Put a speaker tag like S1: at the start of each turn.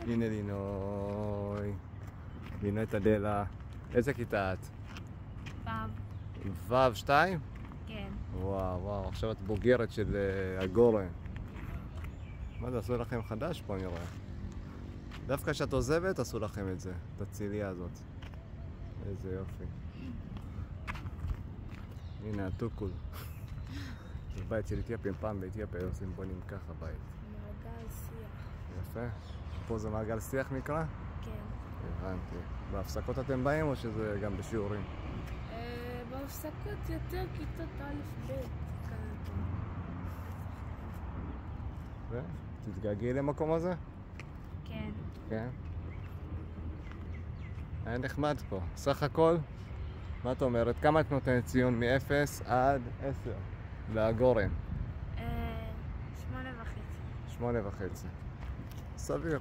S1: הנה לינוי. לינוי תדלה. איזה כיתה את? ו' 2?
S2: כן.
S1: וואו, עכשיו את בוגרת של הגורן. מה זה, עשו לכם חדש פה אני רואה. דווקא כשאת עוזבת עשו לכם את זה, את הציליה הזאת. איזה יופי. הנה הטוקול. זה בית של אתיופים, פעם באתיופיה עושים בונים ככה בית.
S2: מעגל שיח.
S1: יפה. פה זה מעגל שיח נקרא?
S2: כן.
S1: הבנתי. בהפסקות אתם באים או שזה גם בשיעורים?
S2: בהפסקות יותר כיתות א' ב'.
S1: תתגעגעי למקום הזה?
S2: כן.
S1: כן. היה נחמד פה. סך הכל, מה את אומרת? כמה את נותנת ציון מ-0 עד 10 לגורן?
S2: 8.5.
S1: 8.5. סביר.